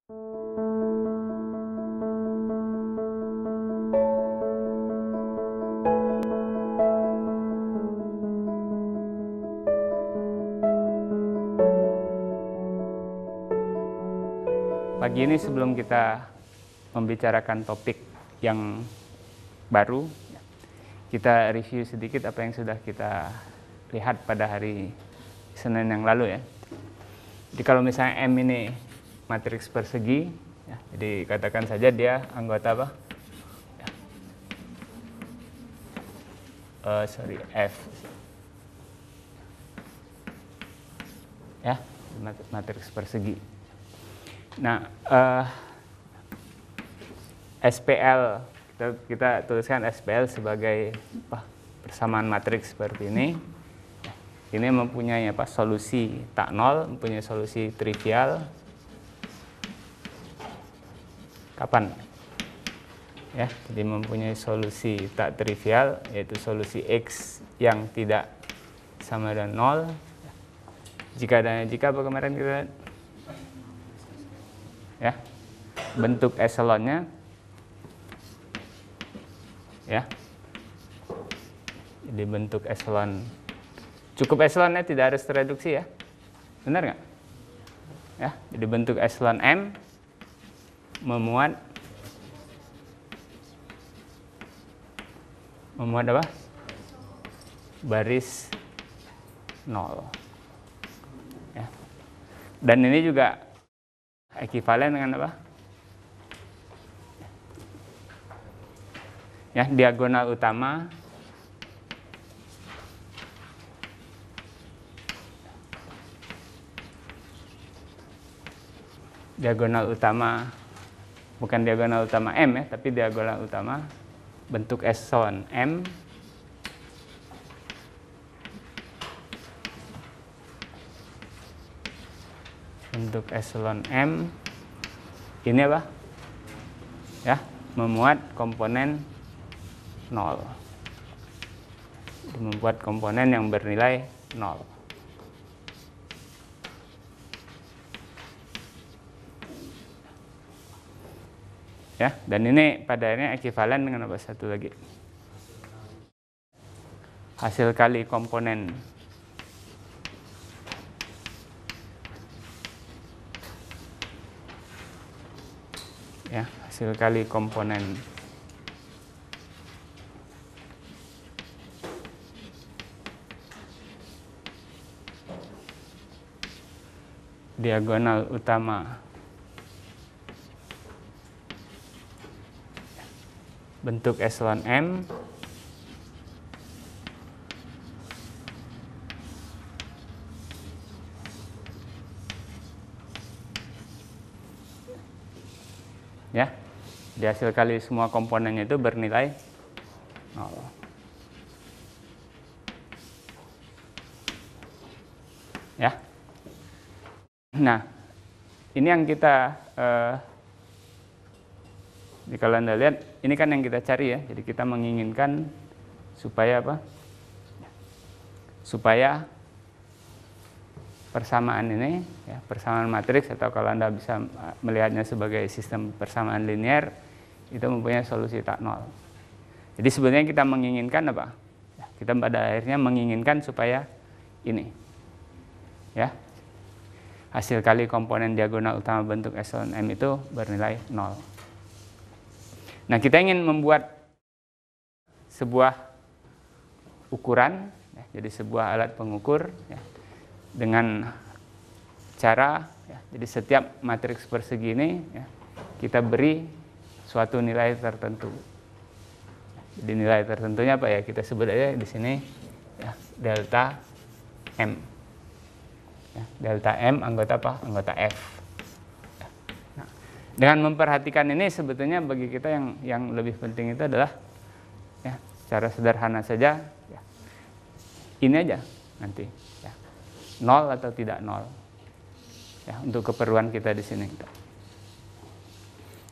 Pagi ini sebelum kita membicarakan topik yang baru, kita review sedikit apa yang sudah kita lihat pada hari Senin yang lalu ya. Jadi kalau misalnya M ini matriks persegi, ya, jadi katakan saja dia anggota apa? F. Ya, matriks persegi. Nah, SPL, kita tuliskan SPL sebagai persamaan matriks seperti ini. Ini mempunyai solusi tak nol, mempunyai solusi trivial. Kapan? Ya, jadi mempunyai solusi tak trivial, yaitu solusi X yang tidak sama dengan nol. Jika dan jika apa kemarin kita lihat? Ya, bentuk eselonnya ya, jadi bentuk eselon cukup eselonnya tidak harus tereduksi ya, benar nggak ya? Jadi bentuk eselon M memuat apa? Baris 0 ya. Dan ini juga ekivalen dengan apa? Ya, diagonal utama bukan diagonal utama M ya, tapi diagonal utama bentuk eselon M bentuk eselon M ini apa? Ya, memuat komponen 0. Membuat komponen yang bernilai 0. Ya, dan ini pada akhirnya ekivalen dengan apa satu lagi? Hasil kali komponen ya, hasil kali komponen diagonal utama bentuk eselon M ya, di hasil kali semua komponennya itu bernilai 0. Ya. Nah, ini yang kita kalau Anda lihat, ini kan yang kita cari ya. Jadi kita menginginkan supaya apa? Supaya persamaan ini, ya, persamaan matriks, atau kalau Anda bisa melihatnya sebagai sistem persamaan linear, itu mempunyai solusi tak nol. Jadi sebenarnya kita menginginkan apa? Ya, kita pada akhirnya menginginkan supaya ini, ya, hasil kali komponen diagonal utama bentuk eselon M itu bernilai 0. Nah, kita ingin membuat sebuah ukuran, ya, jadi sebuah alat pengukur, ya, dengan cara, ya, jadi setiap matriks persegi ini, ya, kita beri suatu nilai tertentu. Jadi nilai tertentunya apa ya? Kita sebut aja di sini ya, delta M. Ya, delta M anggota apa? Anggota F. Ya. Nah, dengan memperhatikan ini sebetulnya bagi kita yang lebih penting itu adalah, ya, secara sederhana saja, ya, ini aja nanti. 0 atau tidak 0, ya, untuk keperluan kita di sini.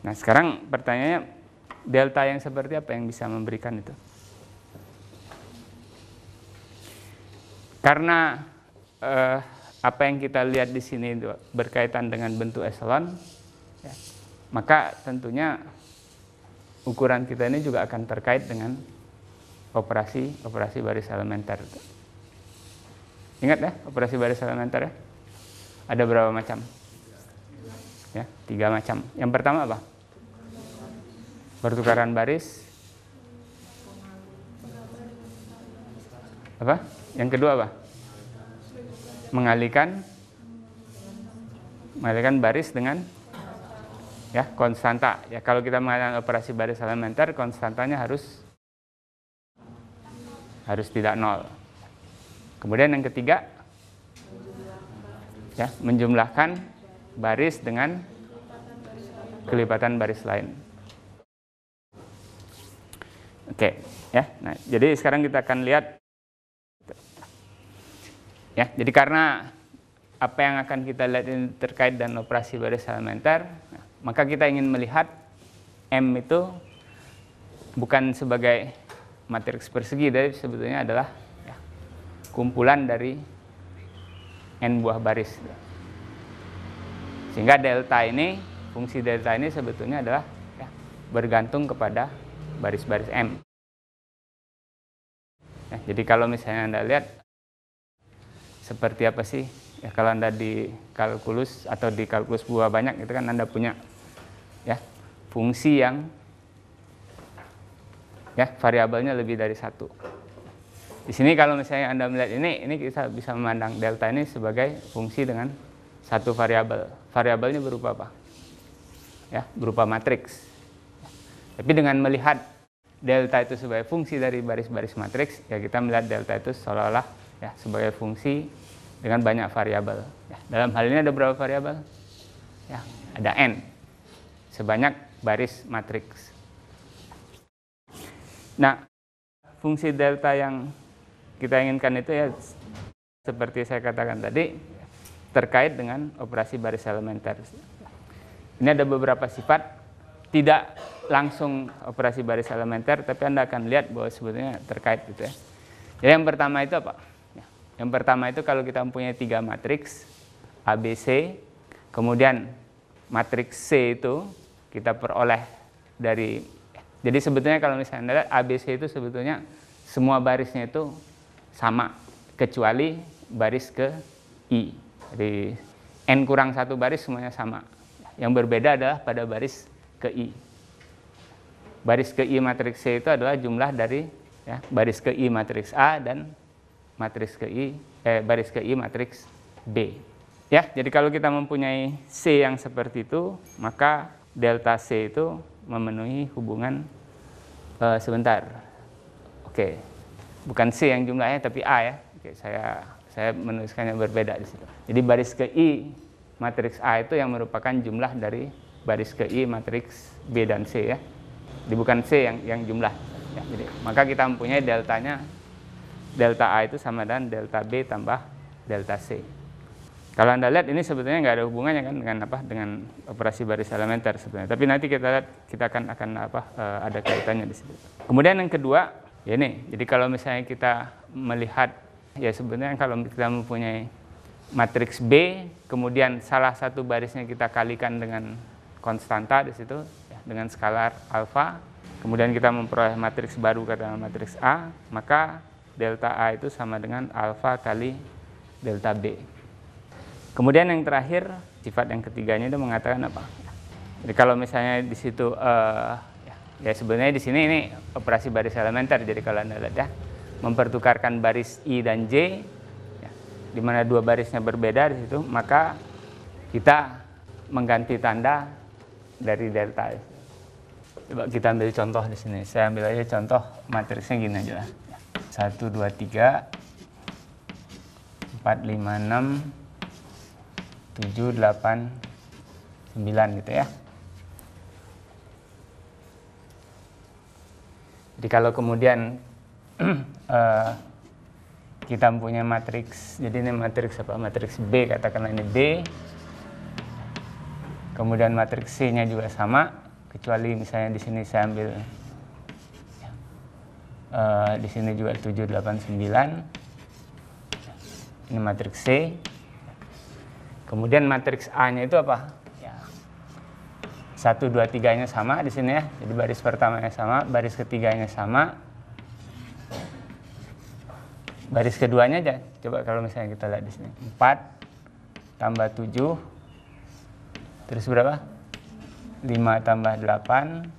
Nah, sekarang pertanyaannya, delta yang seperti apa yang bisa memberikan itu? Karena apa yang kita lihat di sini itu berkaitan dengan bentuk eselon, ya, maka tentunya ukuran kita ini juga akan terkait dengan operasi baris elementer. Ingat ya, operasi baris elementer ya? Ada berapa macam? Ya, 3 macam. Yang pertama apa? Pertukaran baris. Apa? Yang kedua apa? Mengalihkan baris dengan ya konstanta. Ya, kalau kita mengadakan operasi baris elementer, konstantanya harus tidak nol. Kemudian yang ketiga, ya, menjumlahkan baris dengan kelipatan baris lain. Oke, ya. Nah, jadi sekarang kita akan lihat, ya. Jadi karena apa yang akan kita lihat ini terkait dengan operasi baris elementer, maka kita ingin melihat M itu bukan sebagai matriks persegi, tapi sebetulnya adalah ya, kumpulan dari n buah baris. Sehingga delta ini, fungsi delta ini sebetulnya adalah ya, bergantung kepada baris-baris M. Ya, jadi kalau misalnya Anda lihat seperti apa sih, ya kalau Anda di kalkulus atau di kalkulus buah banyak itu kan Anda punya ya fungsi yang ya variabelnya lebih dari 1. Di sini kalau misalnya Anda melihat ini kita bisa memandang delta ini sebagai fungsi dengan 1 variabel. Variabelnya berupa apa? Ya, berupa matriks. Tapi dengan melihat delta itu sebagai fungsi dari baris-baris matriks, ya kita melihat delta itu seolah-olah ya sebagai fungsi dengan banyak variabel. Ya, dalam hal ini ada berapa variabel? Ya, ada n. Sebanyak baris matriks. Nah, fungsi delta yang kita inginkan itu ya seperti saya katakan tadi terkait dengan operasi baris elementer. Ini ada beberapa sifat, tidak langsung operasi baris elementer, tapi Anda akan lihat bahwa sebetulnya terkait gitu ya. Jadi yang pertama itu apa? Yang pertama itu kalau kita mempunyai 3 matriks ABC, kemudian matriks C itu kita peroleh dari, jadi sebetulnya kalau misalnya Anda lihat ABC itu sebetulnya semua barisnya itu sama kecuali baris ke I. Jadi n kurang 1 baris semuanya sama. Yang berbeda adalah pada baris ke I. Baris ke I matriks C itu adalah jumlah dari ya, baris ke I matriks A dan matriks ke I baris ke I matriks B. Ya, jadi kalau kita mempunyai C yang seperti itu, maka delta C itu memenuhi hubungan sebentar. Oke. Bukan C yang jumlahnya tapi A ya. Oke, saya menuliskannya berbeda di situ. Jadi baris ke I matriks A itu yang merupakan jumlah dari baris ke I matriks B dan C ya. Jadi bukan C yang jumlah. Ya, jadi maka kita mempunyai deltanya, delta A itu sama dengan delta B tambah delta C. Kalau Anda lihat ini sebetulnya nggak ada hubungannya kan dengan apa? Dengan operasi baris elementer sebetulnya. Tapi nanti kita lihat, kita akan ada kaitannya di situ. Kemudian yang kedua, ya ini. Jadi kalau misalnya kita melihat ya sebenarnya kalau kita mempunyai matriks B, kemudian salah satu barisnya kita kalikan dengan konstanta di situ ya, dengan skalar alfa, kemudian kita memperoleh matriks baru katakanlah matriks A, maka delta A itu sama dengan alfa kali delta B. Kemudian yang terakhir, sifat yang ketiganya itu mengatakan apa? Jadi kalau misalnya di situ ya sebenarnya di sini ini operasi baris elementer. Jadi kalau Anda lihat ya, mempertukarkan baris I dan J, ya, di mana 2 barisnya berbeda di situ, maka kita mengganti tanda dari delta. Coba kita ambil contoh di sini. Saya ambil aja contoh matriksnya gini aja lah. 1, 2, 3, 4, 5, 6, 7, 8, 9 gitu ya. Jadi kalau kemudian kita mempunyai matriks, jadi ini matriks apa? Matriks B, katakanlah ini B. Kemudian matriks C-nya juga sama, kecuali misalnya di sini saya ambil di sini juga 7, 8, 9. Ini matriks C. Kemudian matriks A-nya itu apa? Ya. 1, 2, 3-nya sama di sini ya. Jadi baris pertamanya sama, baris ketiganya sama. Baris keduanya aja. Coba kalau misalnya kita lihat di sini. 4 tambah 7. Terus berapa? 5 tambah 8.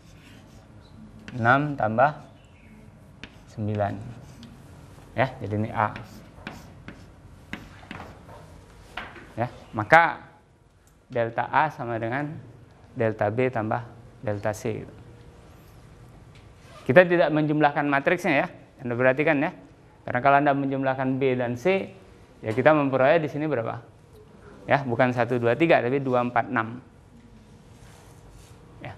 6 tambah 9. Ya, jadi ini A. Ya, maka delta A sama dengan delta B tambah delta C. Kita tidak menjumlahkan matriksnya ya. Anda perhatikan ya. Karena kalau Anda menjumlahkan B dan C, ya kita memperoleh di sini berapa? Ya, bukan 1, 2, 3 tapi 2, 4, 6. Ya.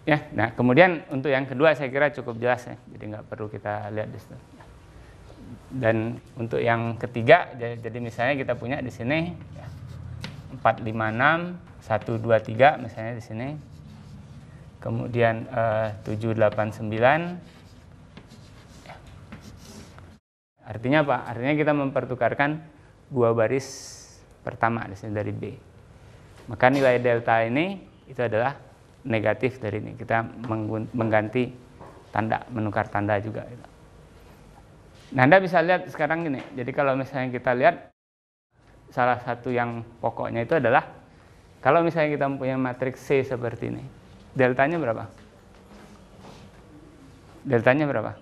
Ya, nah kemudian untuk yang kedua saya kira cukup jelas ya. Jadi nggak perlu kita lihat di situ. Dan untuk yang ketiga, jadi misalnya kita punya di sini ya, 4, 5, 6, 1, 2, 3 misalnya di sini. Kemudian 7, 8, 9. Ya. Artinya apa? Artinya kita mempertukarkan dua baris pertama di sini dari B. Maka nilai delta ini itu adalah negatif dari ini. Kita mengganti tanda, menukar tanda juga. Nah, Anda bisa lihat sekarang gini. Jadi kalau misalnya kita lihat salah satu yang pokoknya itu adalah kalau misalnya kita mempunyai matriks C seperti ini, deltanya berapa? Deltanya berapa?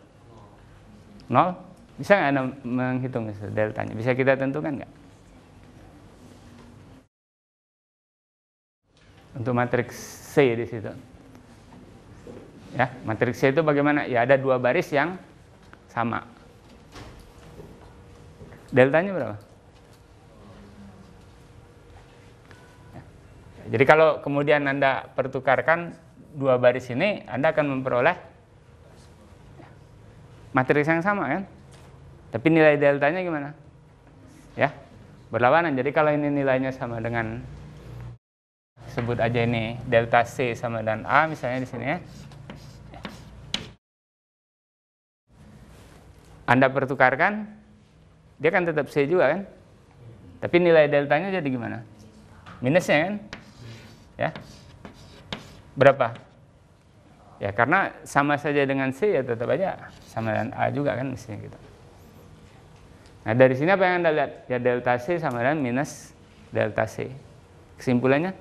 0? Bisa nggak Anda menghitung deltanya? Bisa kita tentukan nggak? Untuk matriks C di situ. Ya, matriks C itu bagaimana? Ya ada dua baris yang sama. Deltanya berapa? Ya. Jadi kalau kemudian Anda pertukarkan dua baris ini, Anda akan memperoleh matriks yang sama kan? Tapi nilai deltanya gimana? Ya, berlawanan. Jadi kalau ini nilainya sama dengan, sebut aja ini delta C sama dengan A misalnya di sini ya. Anda pertukarkan, dia kan tetap C juga kan? Tapi nilai deltanya jadi gimana? Minusnya kan? Ya. Berapa? Ya karena sama saja dengan C ya tetap aja sama dengan A juga kan mestinya gitu. Nah dari sini apa yang Anda lihat? Ya delta C sama dengan minus delta C. Kesimpulannya?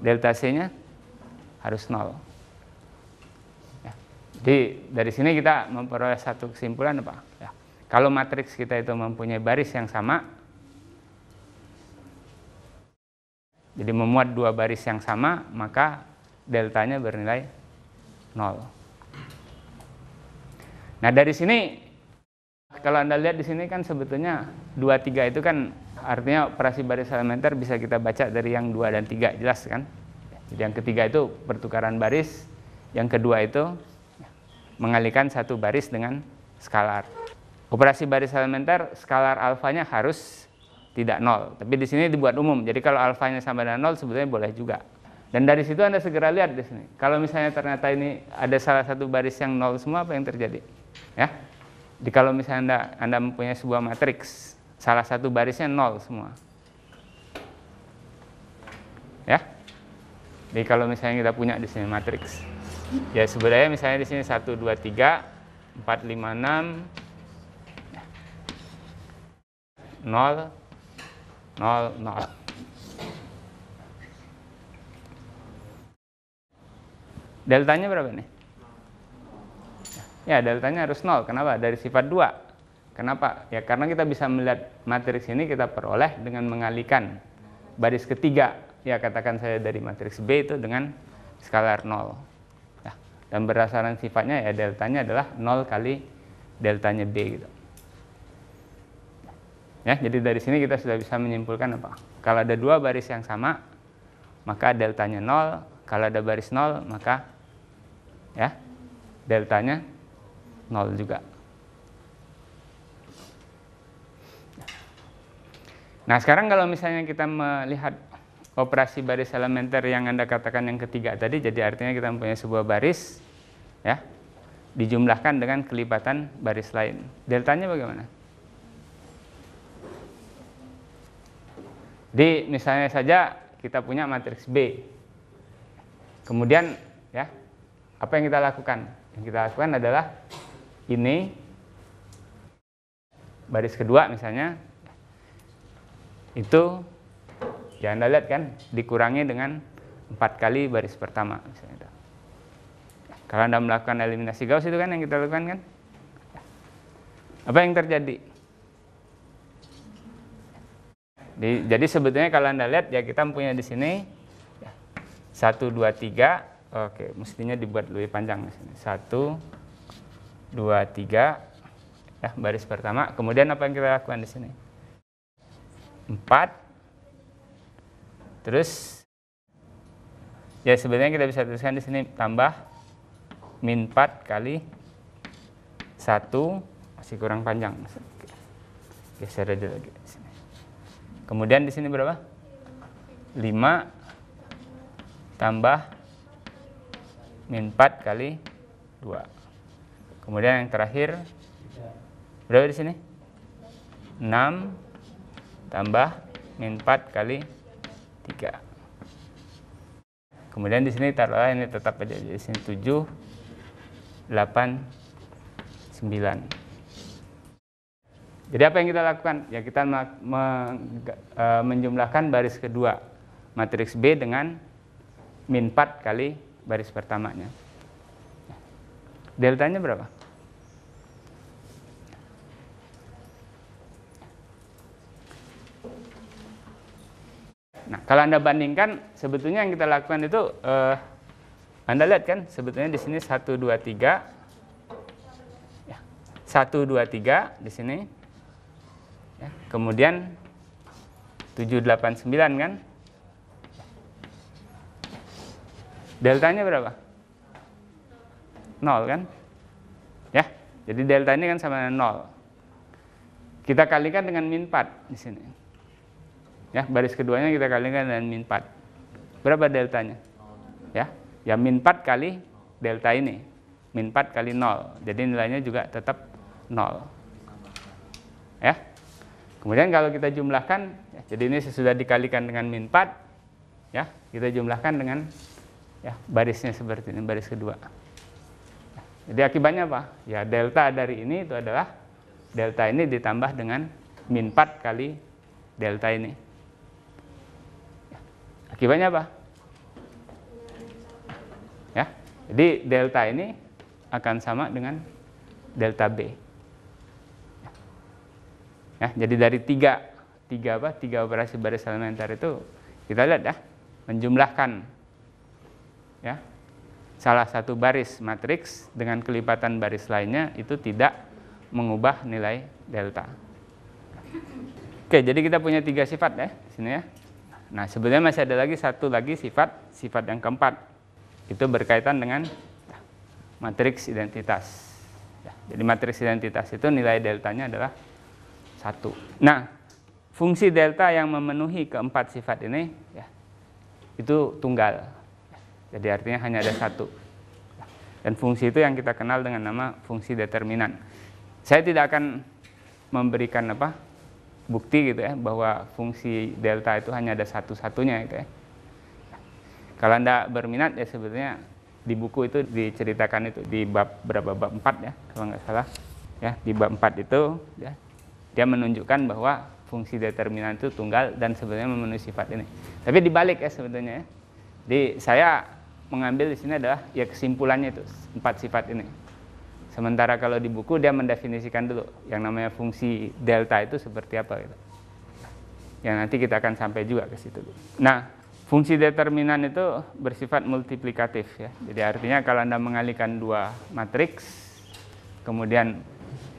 Delta C-nya harus 0. Ya. Jadi dari sini kita memperoleh satu kesimpulan apa? Ya. Kalau matriks kita itu mempunyai baris yang sama, jadi memuat dua baris yang sama, maka deltanya bernilai 0. Nah dari sini, kalau Anda lihat di sini kan sebetulnya 2, 3 itu kan artinya operasi baris elementer bisa kita baca dari yang 2 dan 3, jelas kan? Jadi yang ketiga itu pertukaran baris, yang kedua itu mengalihkan satu baris dengan skalar. Operasi baris elementer skalar alfanya harus tidak 0, tapi di sini dibuat umum. Jadi kalau alfanya sama dengan 0 sebetulnya boleh juga. Dan dari situ Anda segera lihat di sini. Kalau misalnya ternyata ini ada salah satu baris yang 0 semua, apa yang terjadi? Ya. Jadi kalau misalnya Anda mempunyai sebuah matriks, salah satu barisnya 0 semua. Ya. Jadi kalau misalnya kita punya di sini matriks, ya sebenarnya misalnya di sini 1, 2, 3, 4, 5, 6, 0, 0, 0. Deltanya berapa nih? Ya, deltanya harus 0. Kenapa? Dari sifat 2. Kenapa? Ya karena kita bisa melihat matriks ini kita peroleh dengan mengalihkan baris ketiga. Ya katakan saya dari matriks B itu dengan skalar 0. Ya, dan berdasarkan sifatnya ya deltanya adalah 0 kali deltanya B gitu. Ya, jadi dari sini kita sudah bisa menyimpulkan apa? Kalau ada dua baris yang sama, maka deltanya 0. Kalau ada baris 0, maka ya deltanya 0 juga. Nah, sekarang kalau misalnya kita melihat operasi baris elementer yang Anda katakan yang ketiga tadi, jadi artinya kita mempunyai sebuah baris ya, dijumlahkan dengan kelipatan baris lain. Deltanya bagaimana? Jadi misalnya saja kita punya matriks B. Kemudian ya, apa yang kita lakukan? Yang kita lakukan adalah ini baris kedua misalnya, itu ya Anda lihat kan, dikurangi dengan 4 kali baris pertama misalnya. Kalau Anda melakukan eliminasi Gauss itu kan yang kita lakukan kan? Apa yang terjadi? Jadi sebetulnya kalau Anda lihat ya, kita punya di sini 1, 2, 3. Oke, mestinya dibuat lebih panjang di sini. 1, 2, 3 ya, baris pertama. Kemudian apa yang kita lakukan di sini? 4. Terus ya sebenarnya kita bisa tuliskan di sini tambah min 4 kali 1, masih kurang panjang. Geser aja lagi di sini. Kemudian di sini berapa? 5 tambah min 4 kali 2. Kemudian yang terakhir berapa di sini? 6 tambah min 4 kali 3. Kemudian di sini taruhlah ini tetap aja di sini 7, 8, 9. Jadi apa yang kita lakukan? Ya kita menjumlahkan baris kedua matriks B dengan min 4 kali baris pertamanya. Deltanya berapa? Nah, kalau Anda bandingkan, sebetulnya yang kita lakukan itu, Anda lihat kan, sebetulnya di sini 1, 2, 3. Ya, 1, 2, 3 di sini. Ya, kemudian 7, 8, 9 kan? Deltanya berapa? 0 kan? Ya, jadi delta ini kan sama dengan 0. Kita kalikan dengan min 4 di sini. Ya, baris keduanya kita kalikan dengan min 4. Berapa deltanya? Ya, ya min 4 kali delta ini. Min 4 kali 0. Jadi nilainya juga tetap 0. Ya. Kemudian kalau kita jumlahkan, ya, jadi ini sesudah dikalikan dengan min 4, ya, kita jumlahkan dengan ya barisnya seperti ini, baris kedua. Jadi akibatnya apa? Ya delta dari ini itu adalah delta ini ditambah dengan min 4 kali delta ini. Akibatnya apa? Ya, jadi delta ini akan sama dengan delta B. Ya, jadi dari tiga operasi baris elementer itu kita lihat ya, menjumlahkan ya salah satu baris matriks dengan kelipatan baris lainnya itu tidak mengubah nilai delta. Oke, jadi kita punya 3 sifat ya di sini ya. Nah, sebenarnya masih ada lagi satu lagi sifat yang keempat. Itu berkaitan dengan matriks identitas. Ya, jadi matriks identitas itu nilai deltanya adalah 1. Nah, fungsi delta yang memenuhi keempat sifat ini ya, itu tunggal. Jadi artinya hanya ada 1. Dan fungsi itu yang kita kenal dengan nama fungsi determinan. Saya tidak akan memberikan bukti gitu ya bahwa fungsi delta itu hanya ada satu-satunya gitu ya. Kalau Anda berminat ya sebetulnya di buku itu diceritakan itu di bab 4 ya kalau nggak salah ya, di bab 4 itu ya, dia menunjukkan bahwa fungsi determinan itu tunggal dan sebenarnya memenuhi sifat ini. Tapi dibalik ya sebetulnya ya. Jadi saya mengambil di sini adalah ya kesimpulannya itu 4 sifat ini. Sementara kalau di buku dia mendefinisikan dulu yang namanya fungsi delta itu seperti apa gitu. Yang nanti kita akan sampai juga ke situ. Nah, fungsi determinan itu bersifat multiplikatif ya. Jadi artinya kalau Anda mengalihkan 2 matriks kemudian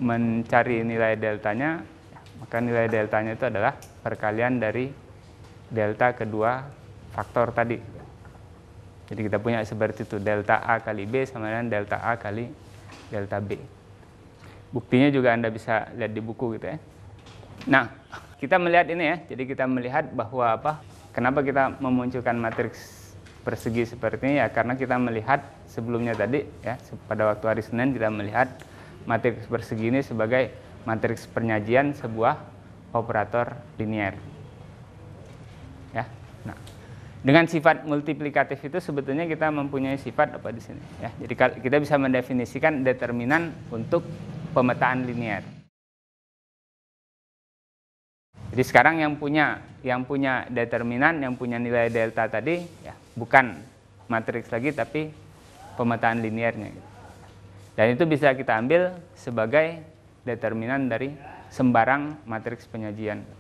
mencari nilai deltanya, maka nilai deltanya itu adalah perkalian dari delta kedua faktor tadi. Jadi kita punya seperti itu, delta A kali B sama dengan delta A kali delta B. Buktinya juga Anda bisa lihat di buku gitu ya. Nah, kita melihat ini ya, jadi kita melihat bahwa kenapa kita memunculkan matriks persegi seperti ini ya, karena kita melihat sebelumnya tadi ya, pada waktu hari Senin kita melihat matriks persegi ini sebagai matriks penyajian sebuah operator linier. Ya. Nah, Dengan sifat multiplikatif itu sebetulnya kita mempunyai sifat apa di sini ya. Jadi kita bisa mendefinisikan determinan untuk pemetaan linear. Jadi sekarang yang punya determinan, yang punya nilai delta tadi ya, bukan matriks lagi tapi pemetaan linearnya. Dan itu bisa kita ambil sebagai determinan dari sembarang matriks penyajian.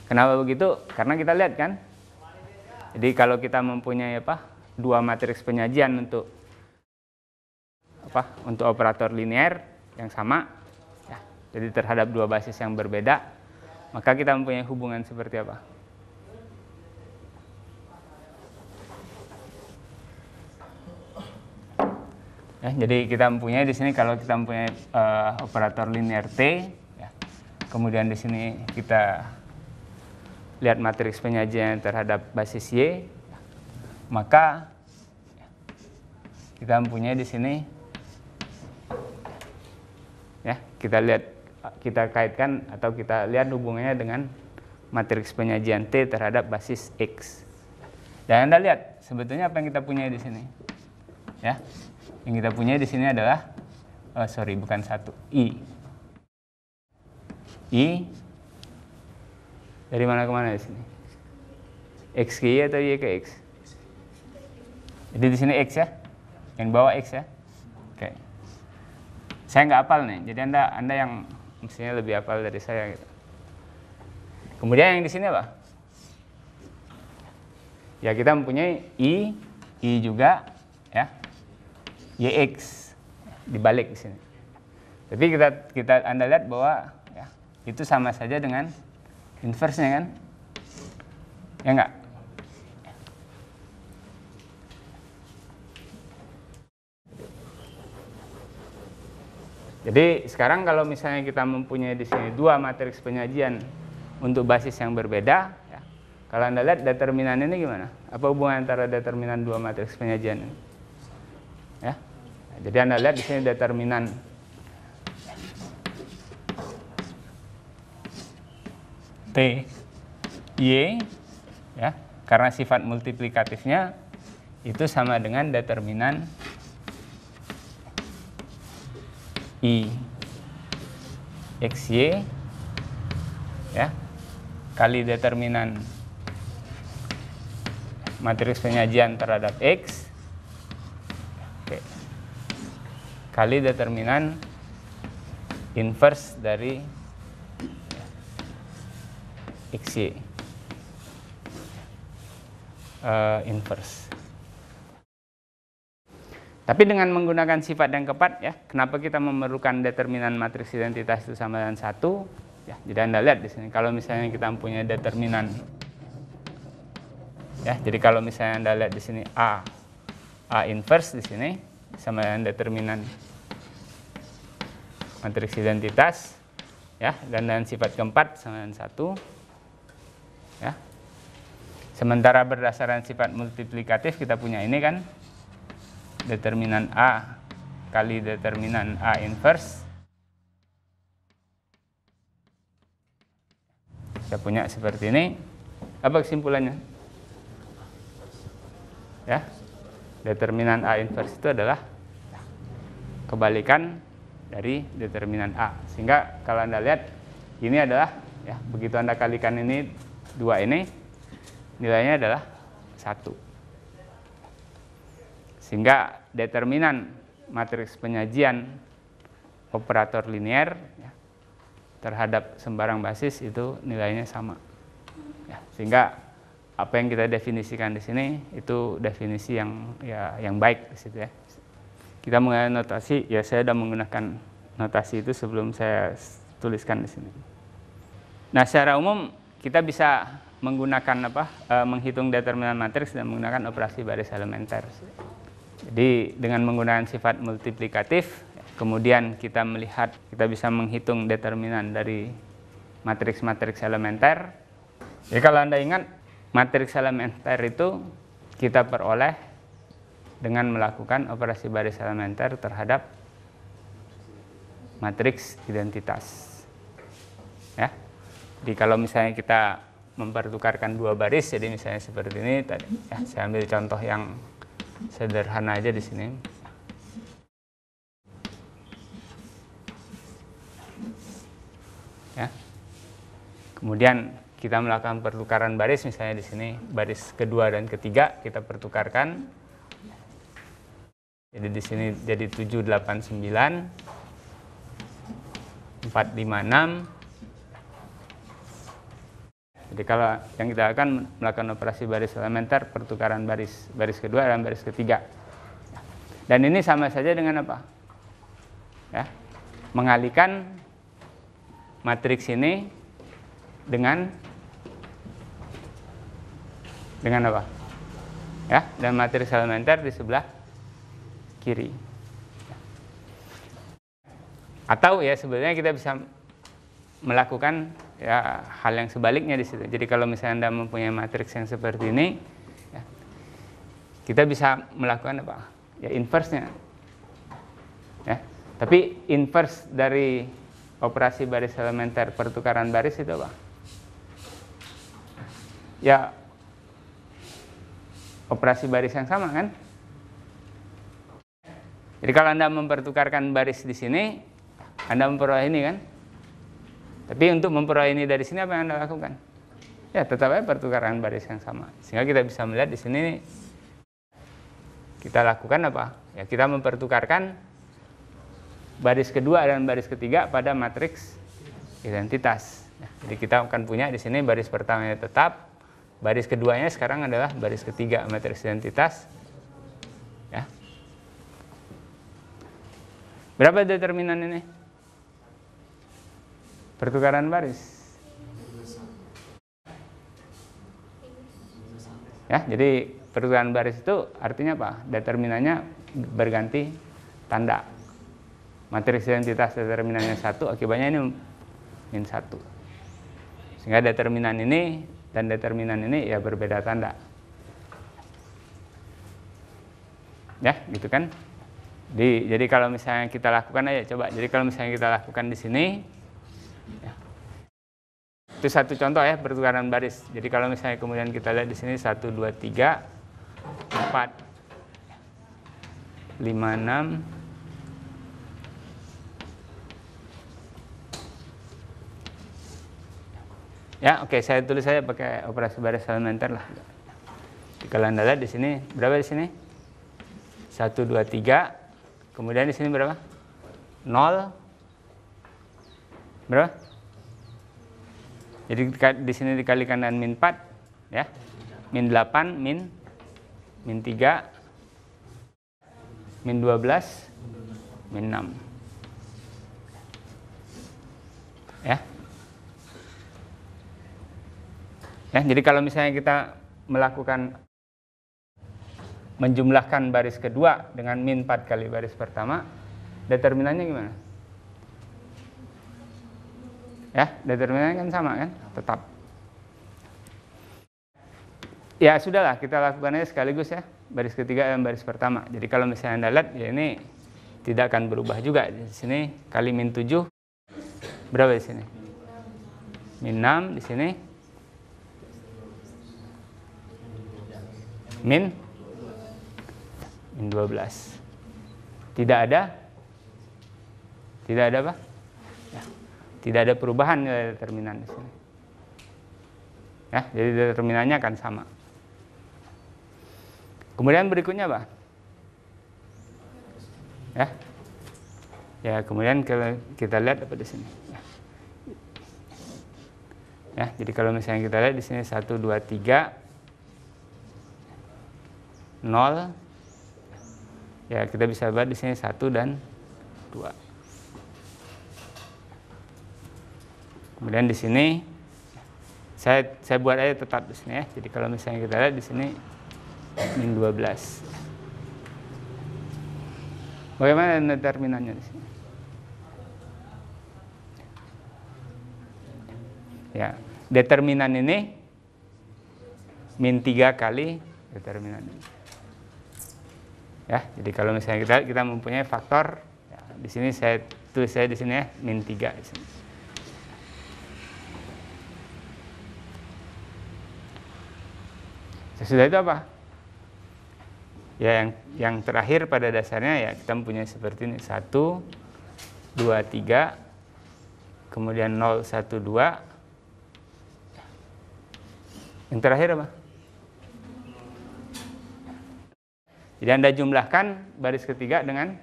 Kenapa begitu? Karena kita lihat kan. Jadi kalau kita mempunyai dua matriks penyajian untuk untuk operator linear yang sama, ya, jadi terhadap dua basis yang berbeda, maka kita mempunyai hubungan seperti apa? Ya, jadi kita mempunyai di sini kalau kita mempunyai operator linear T, ya, kemudian di sini kita lihat matriks penyajian terhadap basis Y, maka kita mempunyai di sini, ya, kita kaitkan atau kita lihat hubungannya dengan matriks penyajian T terhadap basis X. Dan Anda lihat sebetulnya apa yang kita punya di sini, ya, yang kita punya di sini adalah I dari mana ke mana di sini? X ke Y atau Y ke X? Jadi di sini X ya, yang bawah X ya. Oke. Saya nggak hafal nih, jadi Anda yang mestinya lebih hafal dari saya gitu. Kemudian yang di sini apa? Ya kita mempunyai I juga ya, YX dibalik di sini. Tapi Anda lihat bahwa ya, itu sama saja dengan inverse-nya kan? Ya enggak? Jadi sekarang kalau misalnya kita mempunyai di sini dua matriks penyajian untuk basis yang berbeda, ya, kalau Anda lihat determinan ini gimana? Apa hubungan antara determinan dua matriks penyajian ini? Ya. Jadi Anda lihat di sini determinan T, Y, ya, karena sifat multiplikatifnya itu sama dengan determinan I, XY, ya, kali determinan matriks penyajian terhadap X, oke, kali determinan inverse dari XY, inverse. Tapi dengan menggunakan sifat yang keempat, ya, kenapa kita memerlukan determinan matriks identitas itu sama dengan 1? Ya, jadi Anda lihat di sini, kalau misalnya kita mempunyai determinan, ya, jadi kalau misalnya Anda lihat di sini A inverse di sini sama dengan determinan matriks identitas, ya, dan dengan sifat keempat sama dengan 1. Ya. Sementara berdasarkan sifat multiplikatif kita punya ini kan determinan A kali determinan A inverse. Kita punya seperti ini. Apa kesimpulannya? Ya. Determinan A inverse itu adalah kebalikan dari determinan A. Sehingga kalau Anda lihat ini adalah, ya, begitu Anda kalikan ini dua ini, nilainya adalah 1. Sehingga determinan matriks penyajian operator linear, ya, terhadap sembarang basis itu nilainya sama. Ya, sehingga apa yang kita definisikan di sini itu definisi yang baik di situ ya. Kita menggunakan notasi, ya saya sudah menggunakan notasi itu sebelum saya tuliskan di sini. Nah, secara umum kita bisa menggunakan menghitung determinan matriks dan menggunakan operasi baris elementer. Jadi dengan menggunakan sifat multiplikatif, kemudian kita bisa menghitung determinan dari matriks-matriks elementer. Jadi kalau Anda ingat, matriks elementer itu kita peroleh dengan melakukan operasi baris elementer terhadap matriks identitas. Ya. Jadi kalau misalnya kita mempertukarkan dua baris, jadi misalnya seperti ini tadi. Ya, saya ambil contoh yang sederhana aja di sini. Ya. Kemudian kita melakukan pertukaran baris, misalnya di sini baris kedua dan ketiga kita pertukarkan. Jadi di sini jadi 789 456. Jadi kalau yang kita akan melakukan operasi baris elementer, pertukaran baris kedua dan baris ketiga. Dan ini sama saja dengan apa? Ya, mengalihkan matriks ini dengan apa? Ya, dan matriks elementer di sebelah kiri. Atau ya sebenarnya kita bisa melakukan ya hal yang sebaliknya di situ. Jadi kalau misalnya Anda mempunyai matriks yang seperti ini, ya, kita bisa melakukan apa? Ya inverse-nya. Ya. Tapi inverse dari operasi baris elementer pertukaran baris itu apa? Ya operasi baris yang sama kan? Jadi kalau Anda mempertukarkan baris di sini, Anda memperoleh ini kan? Tapi untuk memperoleh ini dari sini apa yang Anda lakukan? Ya tetap aja pertukaran baris yang sama. Sehingga kita bisa melihat di sini kita lakukan apa? Ya kita mempertukarkan baris kedua dan baris ketiga pada matriks identitas. Ya, jadi kita akan punya di sini baris pertamanya tetap, baris keduanya sekarang adalah baris ketiga matriks identitas. Ya. Berapa determinan ini? Pertukaran baris. Ya, jadi pertukaran baris itu artinya apa? Determinannya berganti tanda. Matriks identitas determinannya 1, akibatnya ini min 1. Sehingga determinan ini dan determinan ini ya berbeda tanda. Ya, gitu kan? Jadi kalau misalnya kita lakukan aja coba. Jadi kalau misalnya kita lakukan di sini, ya. Itu satu contoh ya pertukaran baris. Jadi kalau misalnya kemudian kita lihat di sini 1 2 3 4 5 6 ya, oke, saya tulis saja pakai operasi baris elementer lah. Kalau Anda lihat di sini berapa di sini? 1 2 3. Kemudian di sini berapa? 0. Berapa? Jadi di sini dikalikan dengan min 4, ya. Min 8, min 3, min 12, min 6. Ya. Ya, jadi kalau misalnya kita melakukan menjumlahkan baris kedua dengan min 4 kali baris pertama, determinannya gimana? Ya, determinannya kan sama kan? Tetap. Ya sudahlah, kita lakukan aja sekaligus ya, baris ketiga dan baris pertama. Jadi kalau misalnya Anda lihat, ya ini tidak akan berubah juga. Di sini kali min 7, berapa di sini? Min 6 di sini. Min 12. Tidak ada apa? Ya, tidak ada perubahan nilai determinan di sini. Ya, jadi determinannya akan sama. Kemudian berikutnya apa? Ya. Ya, kemudian kita lihat apa di sini. Ya, jadi kalau misalnya kita lihat di sini 1 2 3 0, ya kita bisa buat di sini 1 dan 2. Kemudian di sini saya buat aja tetap di sini ya. Jadi kalau misalnya kita lihat di sini min 12. Bagaimana determinannya di sini? Ya, determinan ini min 3 kali determinan ini. Ya, jadi kalau misalnya kita mempunyai faktor, ya, di sini saya tulis saya di sini ya min 3 di sini. Sesudah itu apa? Ya yang terakhir pada dasarnya ya kita mempunyai seperti ini. 1, 2, 3, kemudian 0, 1, 2. Yang terakhir apa? Jadi Anda jumlahkan baris ketiga dengan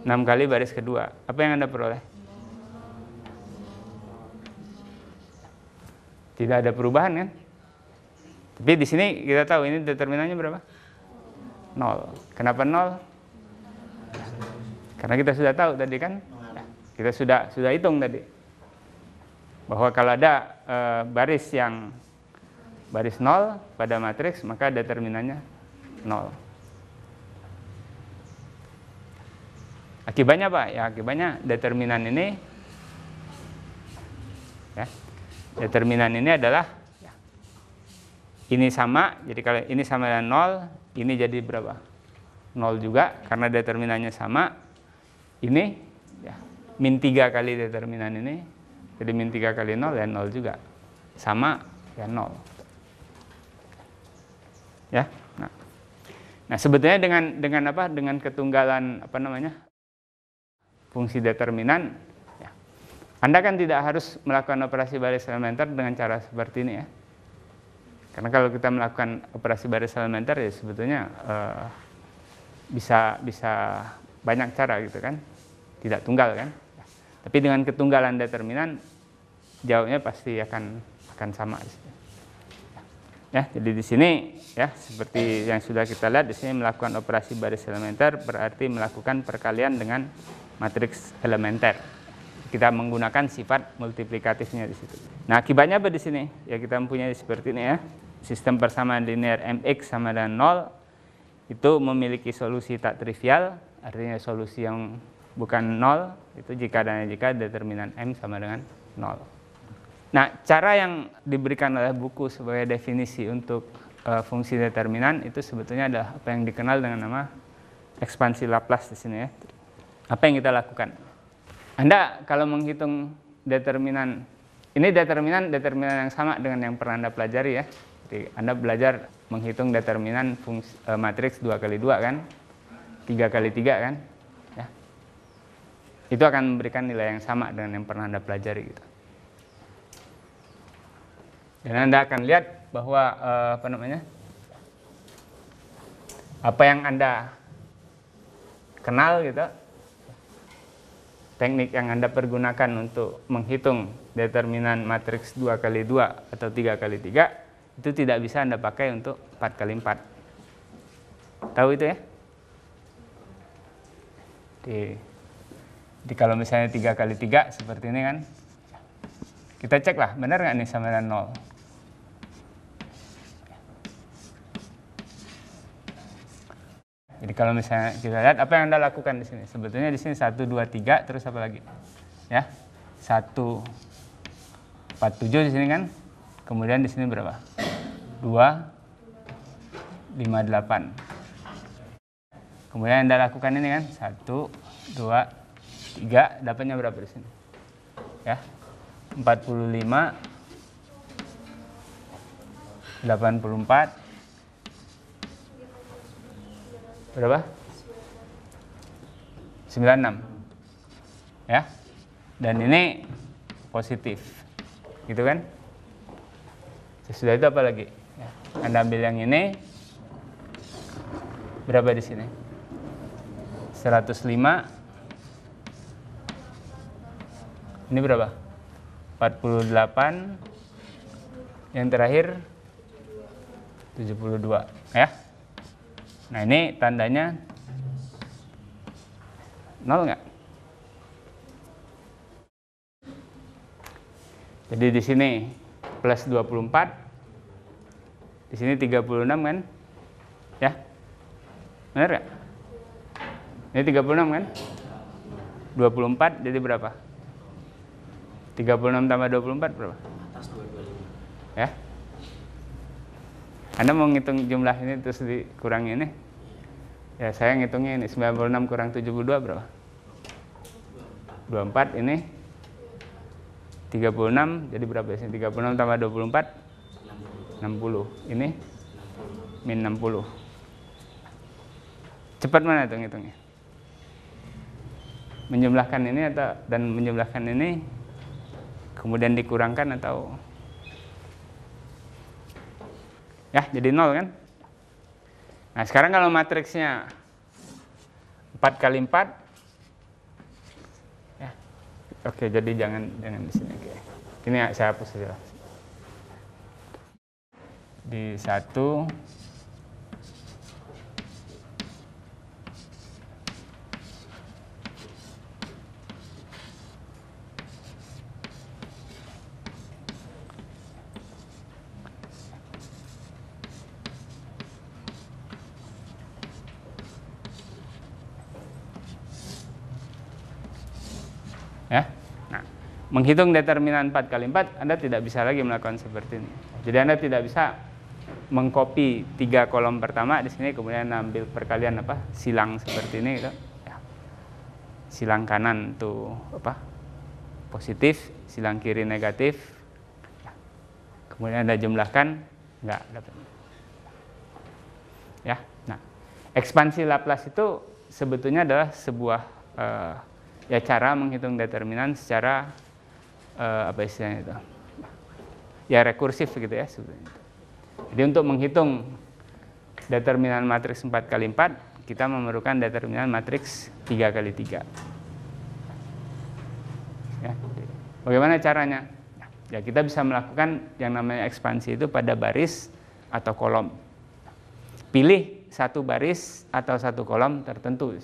6 kali baris kedua. Apa yang Anda peroleh? Tidak ada perubahan kan? Tapi di sini kita tahu ini determinannya berapa? 0. Kenapa 0? Karena kita sudah tahu tadi kan? Kita sudah hitung tadi. Bahwa kalau ada baris 0 pada matriks, maka determinannya 0. Akibatnya apa? Ya akibatnya determinan ini, ya, determinan ini adalah ya, ini sama. Jadi kalau ini sama dengan 0, ini jadi berapa? 0 juga karena determinannya sama. Ini ya, min 3 kali determinan ini. Jadi min 3 kali 0 ya 0 juga. Sama ya 0. Ya. Nah, sebetulnya dengan apa? Dengan ketunggalan apa namanya? Fungsi determinan, ya. Anda kan tidak harus melakukan operasi baris elementer dengan cara seperti ini ya. Karena kalau kita melakukan operasi baris elementer ya sebetulnya bisa banyak cara gitu kan, tidak tunggal kan. Tapi dengan ketunggalan determinan jawabnya pasti akan sama di sini. Ya, jadi di sini ya seperti yang sudah kita lihat di sini melakukan operasi baris elementer berarti melakukan perkalian dengan matriks elementer. Kita menggunakan sifat multiplikatifnya di situ. Nah, akibatnya apa di sini? Ya kita mempunyai seperti ini ya. Sistem persamaan linear mx sama dengan 0 itu memiliki solusi tak trivial, artinya solusi yang bukan 0 itu jika dan jika determinan m sama dengan 0. Nah, cara yang diberikan oleh buku sebagai definisi untuk fungsi determinan itu sebetulnya adalah apa yang dikenal dengan nama ekspansi Laplace di sini ya. Apa yang kita lakukan? Anda kalau menghitung determinan, ini determinan yang sama dengan yang pernah Anda pelajari ya. Jadi Anda belajar menghitung determinan fungsi matriks 2 kali 2 kan, 3 kali 3 kan, ya. Itu akan memberikan nilai yang sama dengan yang pernah Anda pelajari gitu. Dan Anda akan lihat bahwa apa yang Anda kenal gitu, teknik yang Anda pergunakan untuk menghitung determinan matriks 2 kali 2 atau 3 kali 3 itu tidak bisa Anda pakai untuk 4 kali 4. Tahu itu ya? Jadi kalau misalnya 3 kali 3 seperti ini kan, kita cek lah benar nggak nih sama dengan 0. Jadi kalau misalnya kita lihat apa yang Anda lakukan di sini, sebetulnya di sini 1, 2, 3 terus apa lagi? Ya, 1, 4, 7 di sini kan. Kemudian di sini berapa? 2, 5, 8. Kemudian Anda lakukan ini kan, 1, 2, 3, dapatnya berapa di sini? Ya, 45, 84, berapa? 96. Ya. Dan ini positif. Gitu kan? Sesudah itu apa lagi? Ya. Anda ambil yang ini. Berapa di sini? 105. Ini berapa? 48. Yang terakhir 72, ya. Nah, ini tandanya 0 nggak? Jadi di sini plus 24, di sini 36 kan? Ya? Benar nggak? Ini 36 kan? 24 jadi berapa? 36 tambah 24 berapa? Atas 225. Ya? Anda mau ngitung jumlah ini terus dikurangi ini? Ya, saya ngitungnya ini 96 kurang 72 berapa? 24 ini 36 jadi berapa sih? 36 tambah 24? 60. Ini min 60. Cepat mana itu ngitungnya? Menjumlahkan ini atau dan menjumlahkan ini kemudian dikurangkan atau ya jadi 0 kan? Nah, sekarang kalau matriksnya 4 kali 4 ya. Oke, jadi jangan di sini. Oke. Ini saya hapus saja. Di 1 ya. Nah, menghitung determinan 4 kali 4 Anda tidak bisa lagi melakukan seperti ini. Jadi Anda tidak bisa mengcopy 3 kolom pertama di sini kemudian ambil perkalian silang seperti ini gitu. Ya. Silang kanan tuh positif, silang kiri negatif. Ya. Kemudian Anda jumlahkan enggak dapat. Ya. Nah, ekspansi Laplace itu sebetulnya adalah sebuah cara menghitung determinan secara istilahnya itu? Ya rekursif gitu ya sebetulnya. Jadi untuk menghitung determinan matriks 4 kali 4 kita memerlukan determinan matriks 3 kali 3. Ya. Bagaimana caranya? Ya kita bisa melakukan yang namanya ekspansi itu pada baris atau kolom. Pilih satu baris atau satu kolom tertentu.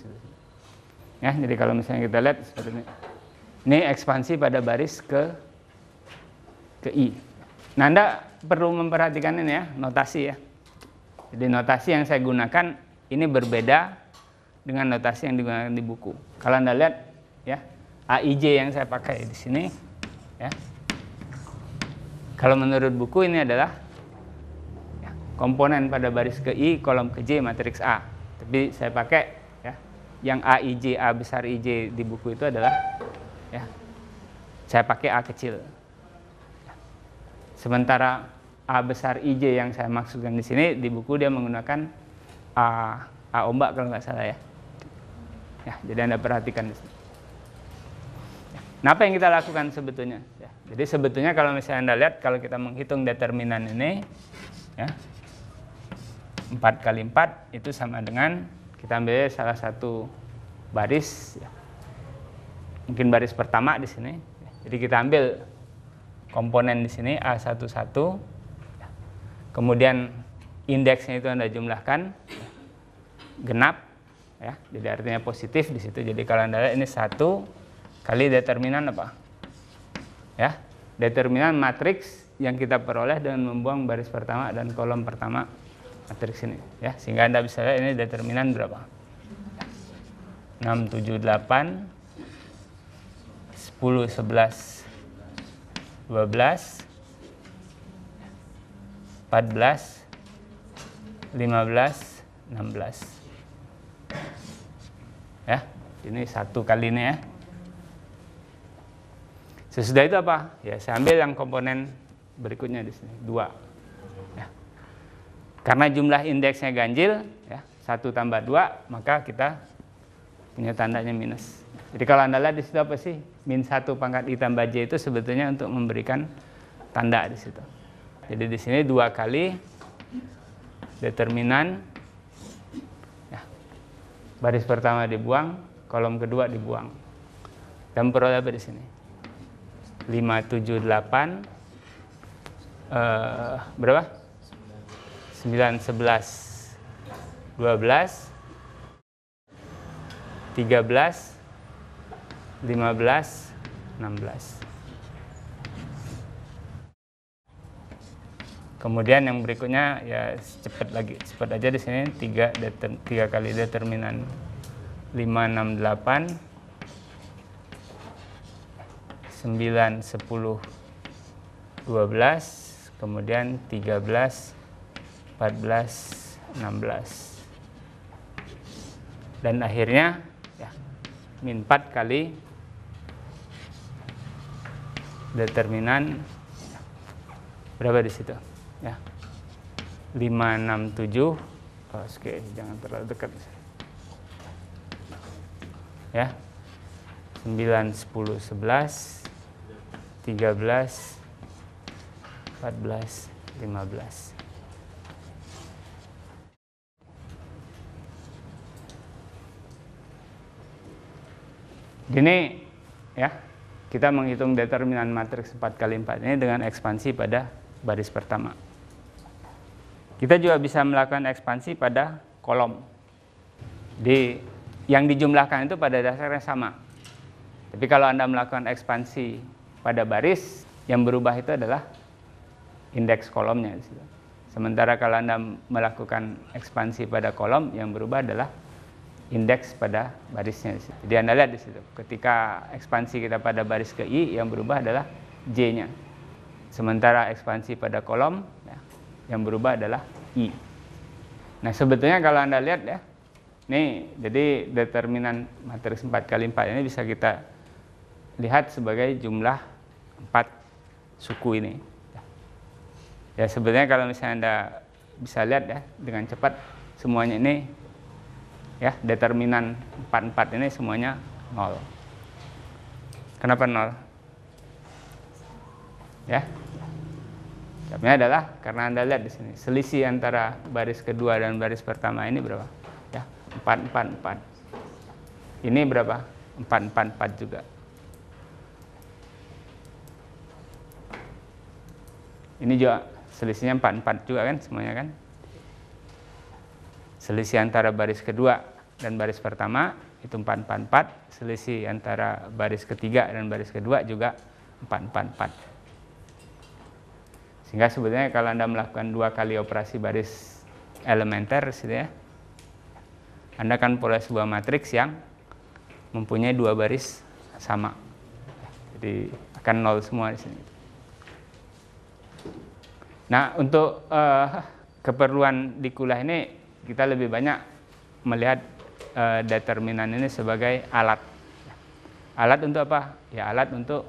Ya, jadi kalau misalnya kita lihat seperti ini. Ini ekspansi pada baris ke I. Nah, Anda perlu memperhatikan ini ya, notasi ya. Jadi notasi yang saya gunakan ini berbeda dengan notasi yang digunakan di buku. Kalau Anda lihat ya, AIJ yang saya pakai di sini ya. Kalau menurut buku ini adalah ya, komponen pada baris ke I, kolom ke J, matriks A. Tapi saya pakai ya, yang AIJ, A besar IJ di buku itu adalah ya, saya pakai A kecil. Sementara A besar IJ yang saya maksudkan di sini di buku dia menggunakan A ombak kalau nggak salah ya. Ya, jadi Anda perhatikan di sini. Nah, apa yang kita lakukan sebetulnya? Ya, jadi sebetulnya kalau misalnya Anda lihat kalau kita menghitung determinan ini ya, 4 kali 4 itu sama dengan kita ambil salah satu baris ya. Mungkin baris pertama di sini. Jadi kita ambil komponen di sini A11. Kemudian indeksnya itu Anda jumlahkan genap ya. Jadi artinya positif di situ. Jadi kalau Anda lihat ini 1 kali determinan apa? Ya, determinan matriks yang kita peroleh dengan membuang baris pertama dan kolom pertama matriks ini ya. Sehingga Anda bisa lihat ini determinan berapa? 6, 7, 8 10, 11 12 14 15 16 ya. Ini 1 kali ini ya. Sesudah itu apa? Ya, saya ambil yang komponen berikutnya di sini, 2. Ya. Karena jumlah indeksnya ganjil, ya, 1 tambah 2, maka kita punya tandanya minus. Jadi kalau Anda lihat di situ apa sih? Min 1 pangkat I tambah J itu sebetulnya untuk memberikan tanda di situ. Jadi di sini 2 kali determinan, ya, baris pertama dibuang, kolom kedua dibuang. Dan peroleh apa di sini? 5, 7, 8, berapa? 9, 11, 12, 13, 15, 16. Kemudian yang berikutnya ya cepat aja di sini 3 kali determinan 5, 6, 8, 9, 10, 12, kemudian 13, 14, 16. Dan akhirnya ya, min 4 kali determinan berapa di situ? Ya. 567. Oke, jangan terlalu dekat. Ya. 9, 10, 11, 13, 14, 15. Gini ya, kita menghitung determinan matriks 4x4 ini dengan ekspansi pada baris pertama. Kita juga bisa melakukan ekspansi pada kolom. Yang dijumlahkan itu pada dasarnya sama. Tapi kalau Anda melakukan ekspansi pada baris, yang berubah itu adalah indeks kolomnya. Sementara kalau Anda melakukan ekspansi pada kolom, yang berubah adalah indeks pada barisnya. Jadi Anda lihat di situ, ketika ekspansi kita pada baris ke I, yang berubah adalah J-nya. Sementara ekspansi pada kolom, ya, yang berubah adalah I. Nah, sebetulnya kalau Anda lihat ya, nih, jadi determinan matriks 4x4 ini bisa kita lihat sebagai jumlah 4 suku ini. Ya, sebetulnya kalau misalnya Anda bisa lihat ya, dengan cepat semuanya ini, ya, determinan 4 ini semuanya 0. Kenapa 0? Ya, jawabnya adalah karena Anda lihat di sini selisih antara baris kedua dan baris pertama ini berapa? Ya, 4, 4, 4. Ini berapa? 4, 4, 4 juga. Ini juga selisihnya 4, 4 juga kan semuanya kan? Selisih antara baris kedua dan baris pertama itu 4, 4, 4. Selisih antara baris ketiga dan baris kedua juga 4, 4, 4. Sehingga sebetulnya kalau Anda melakukan 2 kali operasi baris elementer, ya, Anda akan peroleh sebuah matriks yang mempunyai 2 baris sama. Jadi akan 0 semua di sini. Nah, untuk keperluan di kuliah ini kita lebih banyak melihat determinan ini sebagai alat. Alat untuk apa? Ya, alat untuk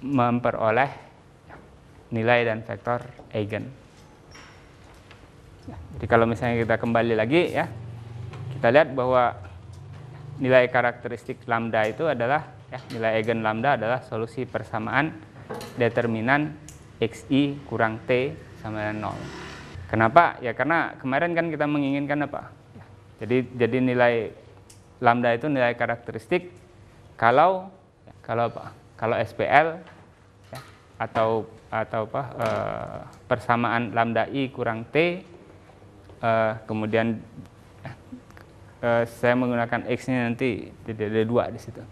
memperoleh nilai dan vektor eigen. Jadi kalau misalnya kita kembali lagi ya, kita lihat bahwa nilai karakteristik lambda itu adalah ya, nilai eigen lambda adalah solusi persamaan determinan xi kurang t sama dengan 0. Kenapa? Ya karena kemarin kan kita menginginkan apa? Jadi nilai lambda itu nilai karakteristik kalau apa? Kalau SPL ya, atau persamaan lambda i kurang t, kemudian saya menggunakan x-nya nanti tidak ada 2 di situ.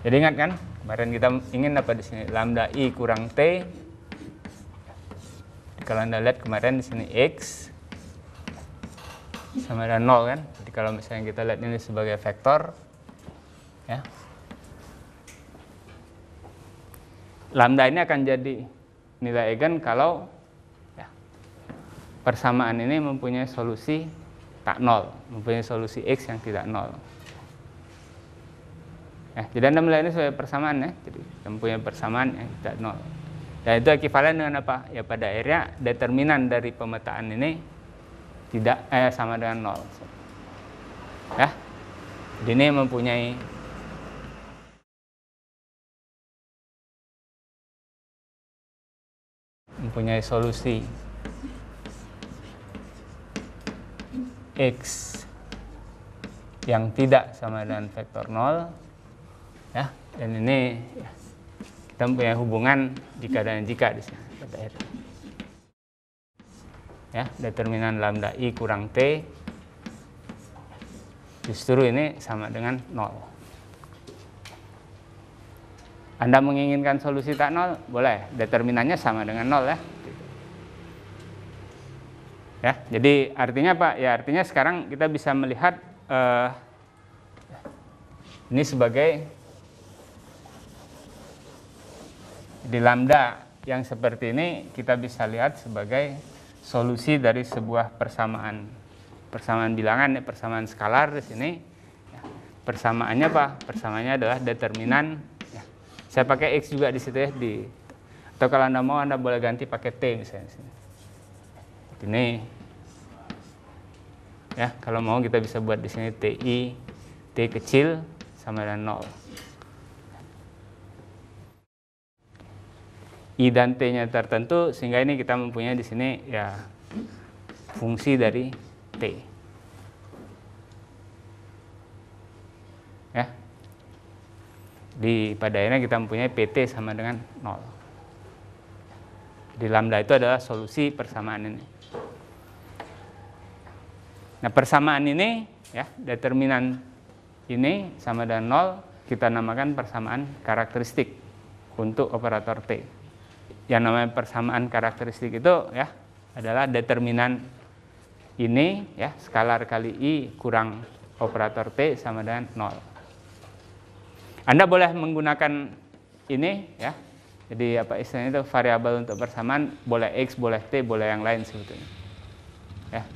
Jadi ingat kan, kemarin kita ingin apa di sini? Lambda i kurang t. Kalau Anda lihat kemarin di sini x sama dengan 0 kan. Jadi kalau misalnya kita lihat ini sebagai vektor, ya, lambda ini akan jadi nilai eigen kalau ya, persamaan ini mempunyai solusi tak 0, mempunyai solusi x yang tidak 0. Ya, jadi Anda melihat ini sebagai persamaan ya, jadi mempunyai persamaan yang tidak 0. Dan itu ekivalen dengan apa? Ya pada akhirnya determinan dari pemetaan ini tidak sama dengan 0. Ya, jadi ini mempunyai solusi x yang tidak sama dengan vektor 0. Ya, dan ini ya, kita mempunyai hubungan jika dan jika di sini pada akhirnya. Ya, determinan lambda i kurang t justru ini sama dengan 0. Anda menginginkan solusi tak 0, boleh, determinannya sama dengan 0 ya. Ya, jadi artinya apa? Ya artinya sekarang kita bisa melihat ini sebagai di lambda yang seperti ini kita bisa lihat sebagai solusi dari sebuah persamaan bilangan, persamaan skalar di sini. Ya, persamaannya apa? Persamaannya adalah determinan. Ya, saya pakai x juga di situ ya, Atau kalau Anda mau, Anda boleh ganti pakai T misalnya. Ini. Ya, kalau mau kita bisa buat di sini TI, T kecil sama dengan 0. I dan T-nya tertentu, sehingga ini kita mempunyai di sini ya fungsi dari T. Ya. Pada akhirnya kita mempunyai PT sama dengan 0. Di lambda itu adalah solusi persamaan ini. Nah, persamaan ini, ya, determinan ini sama dengan 0, kita namakan persamaan karakteristik untuk operator T. Yang namanya persamaan karakteristik itu, ya, adalah determinan ini, ya, skalar kali I kurang operator T sama dengan 0. Anda boleh menggunakan ini, ya. Jadi apa istilahnya itu, variabel untuk persamaan, boleh X, boleh T, boleh yang lain sebetulnya. Ya.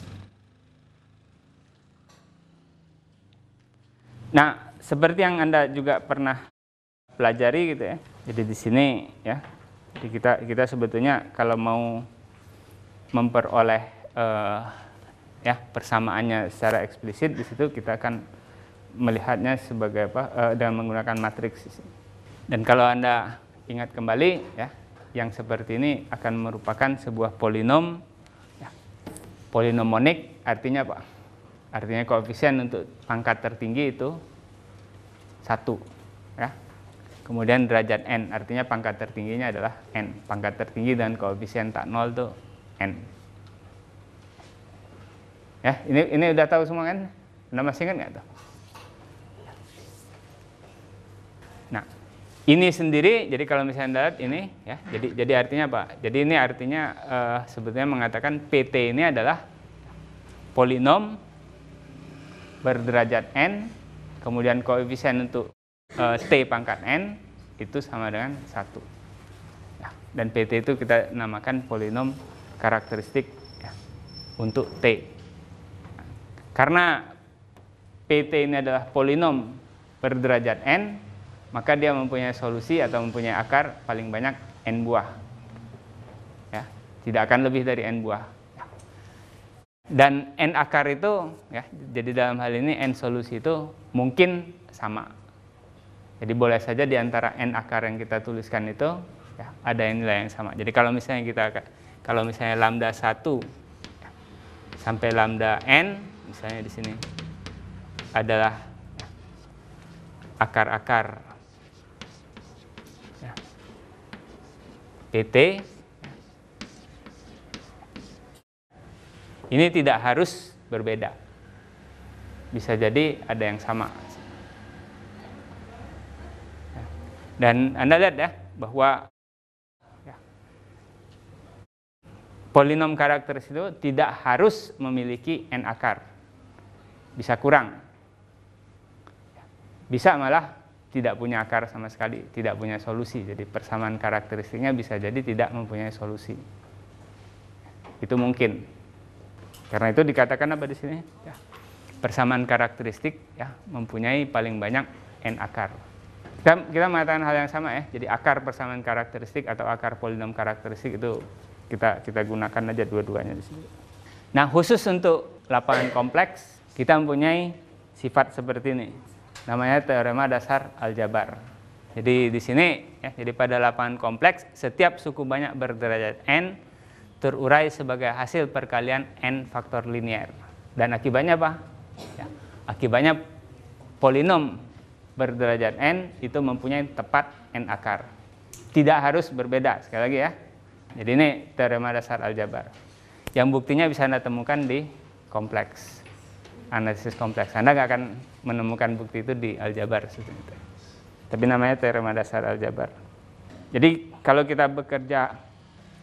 Nah, seperti yang Anda juga pernah pelajari gitu ya. Jadi di sini ya. Jadi kita sebetulnya kalau mau memperoleh ya persamaannya secara eksplisit, di situ kita akan melihatnya sebagai apa, dengan menggunakan matriks. Dan kalau Anda ingat kembali ya, yang seperti ini akan merupakan sebuah polinom ya. Polinomonik artinya apa? Artinya koefisien untuk pangkat tertinggi itu 1 ya. Kemudian derajat n, artinya pangkat tertingginya adalah n. Pangkat tertinggi dan koefisien tak 0 itu n. Ya, ini udah tahu semua kan? Anda masih ingat nggak tuh? Nah, ini sendiri, jadi kalau misalnya Anda lihat ini ya, jadi artinya apa? Jadi ini artinya sebetulnya mengatakan PT ini adalah polinom berderajat n, kemudian koefisien untuk T pangkat n itu sama dengan 1. Ya, dan PT itu kita namakan polinom karakteristik ya, untuk T. Karena PT ini adalah polinom berderajat n, maka dia mempunyai solusi atau mempunyai akar paling banyak n buah. Ya, tidak akan lebih dari n buah. Dan n akar itu, ya, jadi dalam hal ini n solusi itu mungkin sama. Jadi boleh saja di antara n akar yang kita tuliskan itu, ya, ada nilai yang sama. Jadi kalau misalnya lambda 1 sampai lambda n, misalnya di sini adalah akar-akar ya, PT. Ini tidak harus berbeda. Bisa jadi ada yang sama. Dan Anda lihat ya, bahwa ya, polinom karakteristik itu tidak harus memiliki n akar. Bisa kurang. Bisa malah tidak punya akar sama sekali, tidak punya solusi. Jadi persamaan karakteristiknya bisa jadi tidak mempunyai solusi. Itu mungkin. Karena itu dikatakan apa di sini? Ya, persamaan karakteristik ya mempunyai paling banyak n akar. Kita mengatakan hal yang sama ya. Jadi akar persamaan karakteristik atau akar polinom karakteristik itu kita gunakan aja dua-duanya di sini. Nah, khusus untuk lapangan kompleks kita mempunyai sifat seperti ini. Namanya teorema dasar aljabar. Jadi di sini ya, jadi pada lapangan kompleks setiap suku banyak berderajat n terurai sebagai hasil perkalian n faktor linear. Dan akibatnya apa? Ya, akibatnya polinom berderajat n itu mempunyai tepat n akar. Tidak harus berbeda, sekali lagi ya. Jadi ini teorema dasar aljabar. Yang buktinya bisa Anda temukan di kompleks, analisis kompleks. Anda nggak akan menemukan bukti itu di aljabar. Tapi namanya teorema dasar aljabar. Jadi kalau kita bekerja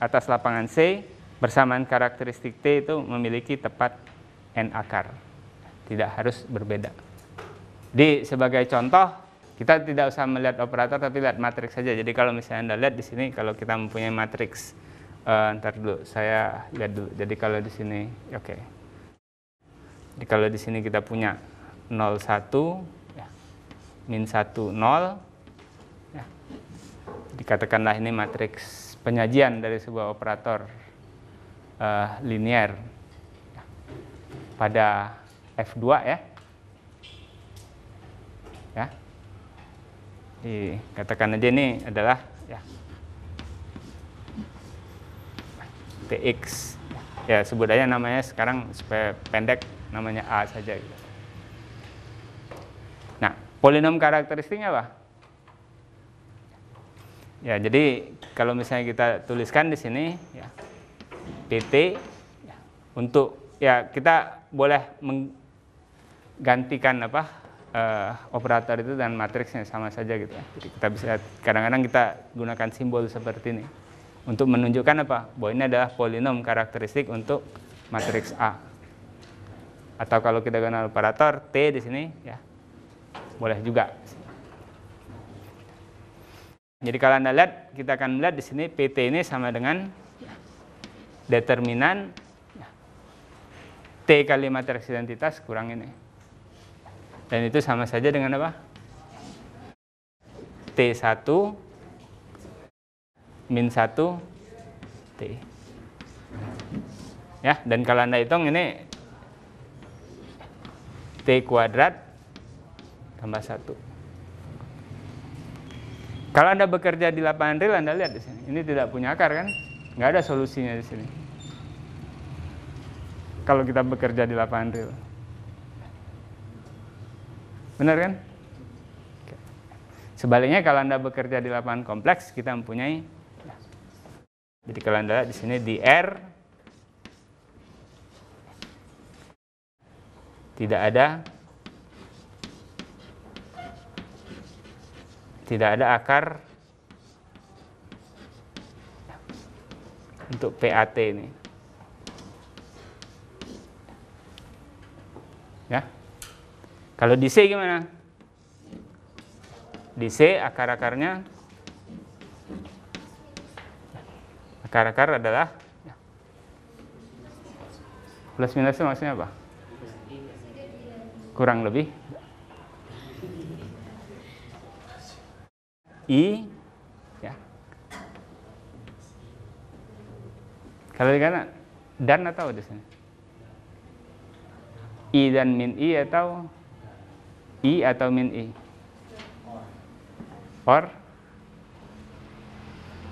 atas lapangan C, persamaan karakteristik T itu memiliki tepat n akar. Tidak harus berbeda. Jadi sebagai contoh, kita tidak usah melihat operator tapi lihat matriks saja. Jadi kalau misalnya Anda lihat di sini, kalau kita mempunyai matriks, ntar dulu saya lihat dulu. Jadi kalau di sini, oke. Jadi kalau di sini kita punya 0 1 ya, min 1 0 ya. Dikatakanlah ini matriks penyajian dari sebuah operator linier pada F2 ya. Ya. Katakan aja ini adalah ya, TX. Ya, sebut aja namanya sekarang supaya pendek namanya A saja gitu. Nah, polinom karakteristiknya apa? Ya, jadi kalau misalnya kita tuliskan di sini ya, PT ya, untuk ya kita boleh menggantikan operator itu dan matriksnya sama saja gitu ya. Jadi kita bisa kadang-kadang kita gunakan simbol seperti ini untuk menunjukkan apa? Bahwa ini adalah polinom karakteristik untuk matriks A. Atau kalau kita gunakan operator T di sini ya, boleh juga. Jadi kalau Anda lihat, kita akan melihat di sini PT ini sama dengan determinan T kali matriks identitas kurang ini. Dan itu sama saja dengan apa? T1 min 1 T. Ya, dan kalau Anda hitung ini T kuadrat tambah 1. Kalau Anda bekerja di lapangan real, Anda lihat di sini. Ini tidak punya akar kan? Nggak ada solusinya di sini. Kalau kita bekerja di lapangan real. Benar kan? Sebaliknya kalau Anda bekerja di lapangan kompleks, kita mempunyai. Jadi kalau Anda lihat di sini di R tidak ada akar untuk PAT ini. Ya. Kalau di C gimana? Di C akar-akarnya akar-akar adalah plus minus maksudnya apa? Kurang lebih I ya. Kalau dikatakan dan atau di sini? I dan min I atau I atau min I? Or?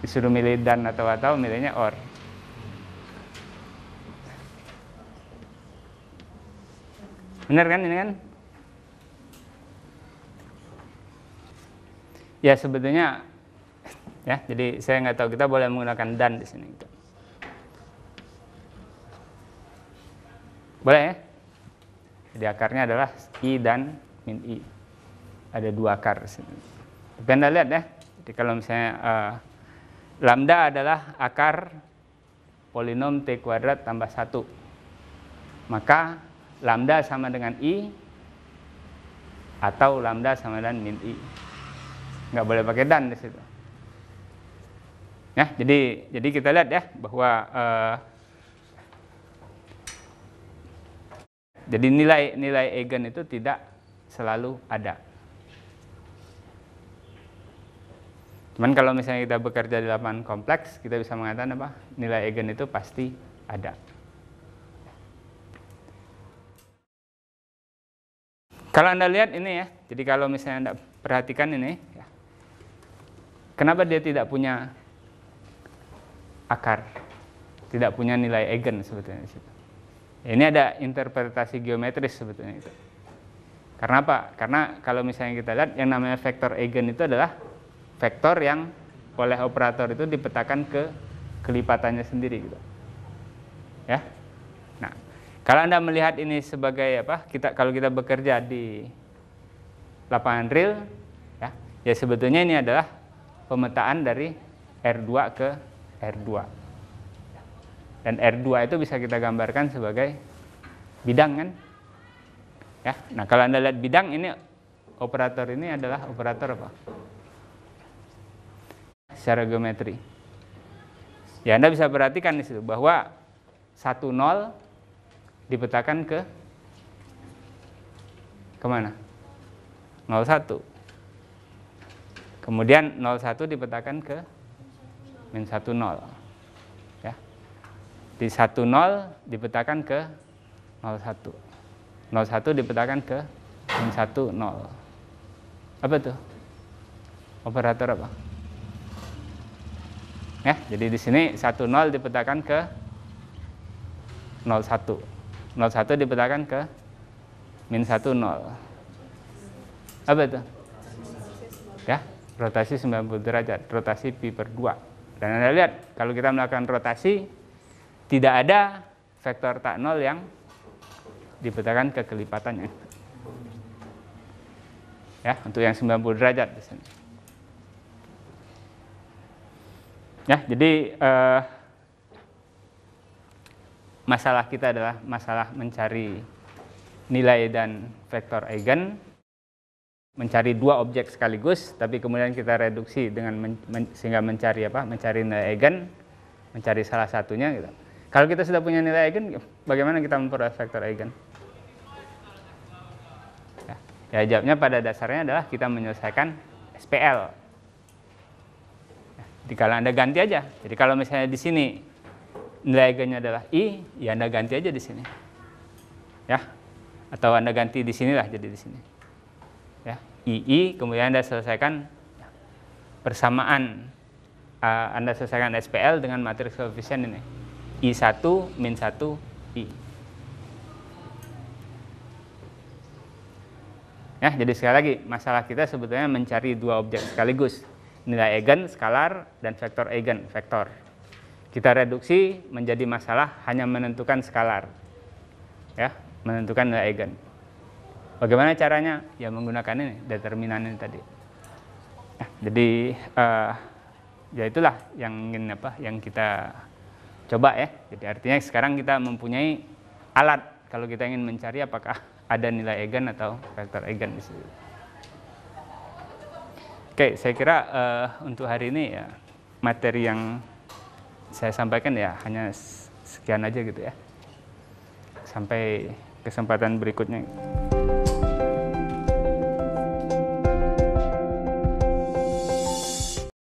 Disuruh milih dan atau milihnya or. Benar kan ini kan? Ya sebetulnya ya, jadi saya nggak tahu, kita boleh menggunakan dan di sini. Boleh ya? Jadi akarnya adalah I dan min I. Ada dua akar di sini. Tapi Anda lihat ya. Jadi kalau misalnya lambda adalah akar polinom T kuadrat tambah 1. Maka lambda sama dengan I atau lambda sama dengan min I. Nggak boleh pakai dan di situ. Ya, jadi kita lihat ya bahwa jadi nilai eigen itu tidak selalu ada. Cuman kalau misalnya kita bekerja di lapangan kompleks, kita bisa mengatakan apa? Nilai eigen itu pasti ada. Kalau Anda lihat ini ya, jadi kalau misalnya Anda perhatikan ini, ya, kenapa dia tidak punya akar, tidak punya nilai eigen sebetulnya di situ. Ini ada interpretasi geometris sebetulnya itu. Karena apa? Karena kalau misalnya kita lihat yang namanya vektor eigen itu adalah vektor yang oleh operator itu dipetakan ke kelipatannya sendiri gitu. Ya. Nah, kalau Anda melihat ini sebagai apa? Kalau kita bekerja di lapangan real ya sebetulnya ini adalah pemetaan dari R2 ke R2. Dan R2 itu bisa kita gambarkan sebagai bidang kan? Ya. Nah, kalau Anda lihat bidang ini operator ini adalah operator apa? Secara geometri. Ya, Anda bisa perhatikan di situ bahwa 1 0 dipetakan ke kemana? 01. Kemudian 01 dipetakan ke min 1, 0. Ya. Di 1, 0 dipetakan ke 0, 1. 0, 1 dipetakan ke min 1, 0. Apa tuh? Operator apa? Ya, jadi di sini 1, 0 dipetakan ke 0, 1. 0, 1 dipetakan ke min 1, 0. Apa itu? Ya, rotasi 90 derajat, rotasi pi per 2. Dan Anda lihat, kalau kita melakukan rotasi, tidak ada vektor tak nol yang dipetakan ke kelipatannya. Ya, untuk yang 90 derajat di sini. Ya, jadi masalah kita adalah masalah mencari nilai dan vektor eigen, mencari dua objek sekaligus, tapi kemudian kita reduksi dengan sehingga mencari apa? Mencari nilai eigen, mencari salah satunya. Gitu. Kalau kita sudah punya nilai eigen, bagaimana kita memperoleh vektor eigen? Ya, jawabnya pada dasarnya adalah kita menyelesaikan SPL. Jadi kalau Anda ganti aja. Jadi kalau misalnya di sini nilai eigennya adalah I, ya Anda ganti aja di sini. Ya. Atau Anda ganti di sinilah jadi di sini. Ya, II kemudian Anda selesaikan persamaan Anda selesaikan SPL dengan matriks koefisien ini. I1 min 1 I. Ya, jadi sekali lagi masalah kita sebetulnya mencari dua objek sekaligus. Nilai eigen skalar dan vektor eigen vektor. Kita reduksi menjadi masalah hanya menentukan skalar. Ya, menentukan nilai eigen. Bagaimana caranya? Ya menggunakan ini determinan ini tadi. Nah, jadi ya itulah yang ingin yang kita coba ya. Jadi artinya sekarang kita mempunyai alat kalau kita ingin mencari apakah ada nilai eigen atau vektor eigen di situ. Oke, saya kira untuk hari ini ya materi yang saya sampaikan ya hanya sekian aja gitu ya. Sampai kesempatan berikutnya.